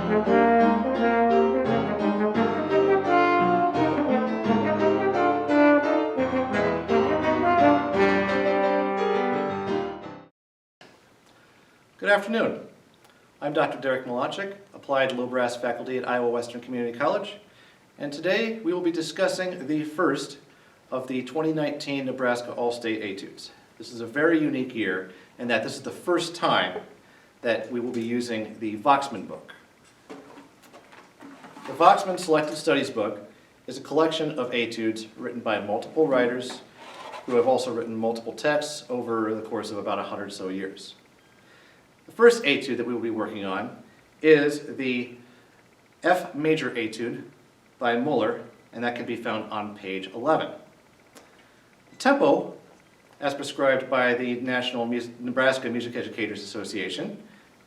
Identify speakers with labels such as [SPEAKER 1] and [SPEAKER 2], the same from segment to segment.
[SPEAKER 1] Good afternoon. I'm Dr. Derek Molacek, Applied Low Brass Faculty at Iowa Western Community College, and today we will be discussing the first of the 2019 Nebraska All-State Etudes. This is a very unique year in that this is the first time that we will be using the Voxman book. The Voxman Selected Studies book is a collection of etudes written by multiple writers who have also written multiple texts over the course of about 100 or so years. The first etude that we will be working on is the F major etude by Muller, and that can be found on page 11. The tempo, as prescribed by the Nebraska Music Educators Association,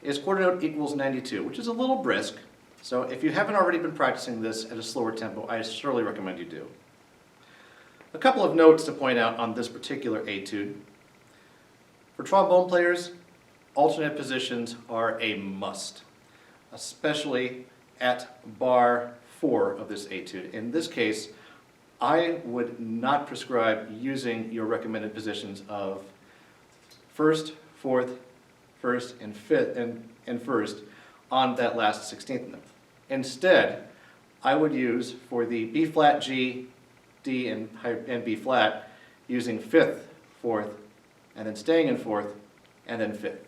[SPEAKER 1] is quarter note equals 92, which is a little brisk. So if you haven't already been practicing this at a slower tempo, I surely recommend you do. A couple of notes to point out on this particular etude. For trombone players, alternate positions are a must, especially at bar 4 of this etude. In this case, I would not prescribe using your recommended positions of first, fourth, first, and fifth, and first on that last 16th note. Instead, I would use for the B flat, G, D, and B flat, using fifth, fourth, and then staying in fourth, and then fifth.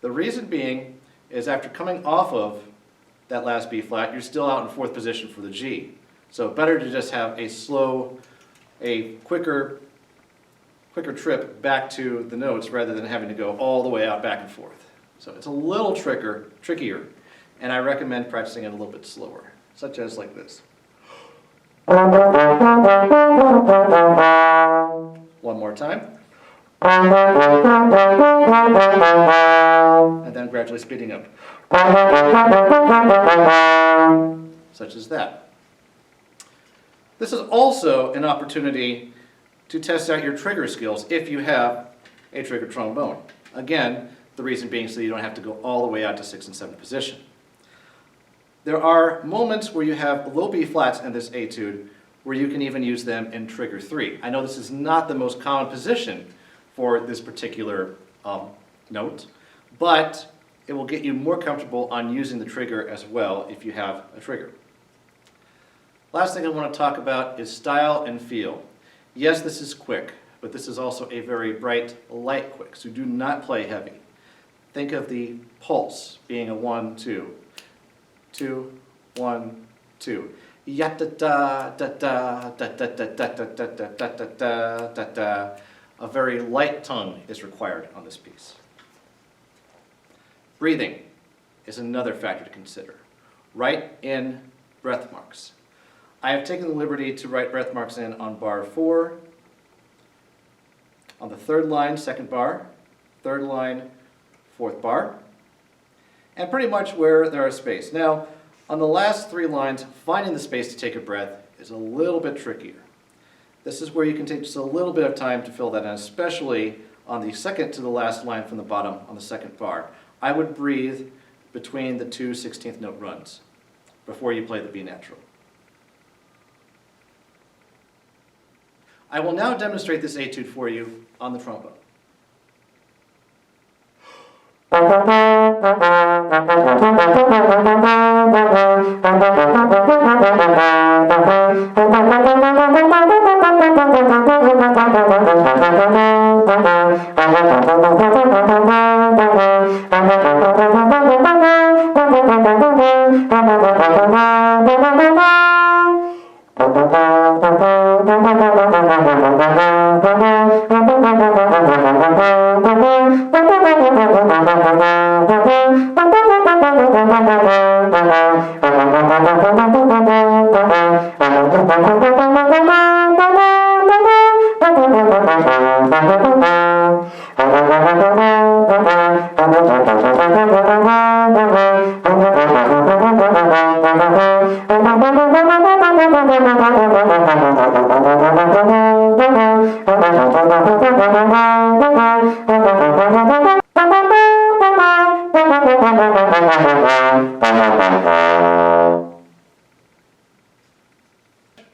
[SPEAKER 1] The reason being is after coming off of that last B flat, you're still out in fourth position for the G. So better to just have a quicker trip back to the notes rather than having to go all the way out back and forth. So it's a little trickier, and I recommend practicing it a little bit slower, such as like this. One more time. And then gradually speeding up. Such as that. This is also an opportunity to test out your trigger skills if you have a trigger trombone. Again, the reason being so you don't have to go all the way out to 6th and 7th position. There are moments where you have low B flats in this etude where you can even use them in trigger 3. I know this is not the most common position for this particular note, but it will get you more comfortable on using the trigger as well if you have a trigger. Last thing I want to talk about is style and feel. Yes, this is quick, but this is also a very bright, light quick, so do not play heavy. Think of the pulse being a 1, 2, 2, 1, 2. Ya da da da da da da da da da da da da da da. A very light tongue is required on this piece. Breathing is another factor to consider. Write in breath marks. I have taken the liberty to write breath marks in on bar 4, on the 3rd line, 2nd bar, 3rd line, 4th bar, and pretty much where there is space. Now, on the last 3 lines, finding the space to take a breath is a little bit trickier. This is where you can take just a little bit of time to fill that in, especially on the second to the last line from the bottom on the 2nd bar. I would breathe between the 2 16th note runs before you play the B natural. I will now demonstrate this etude for you on the trombone.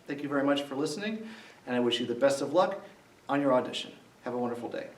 [SPEAKER 1] Thank you very much for listening, and I wish you the best of luck on your audition. Have a wonderful day.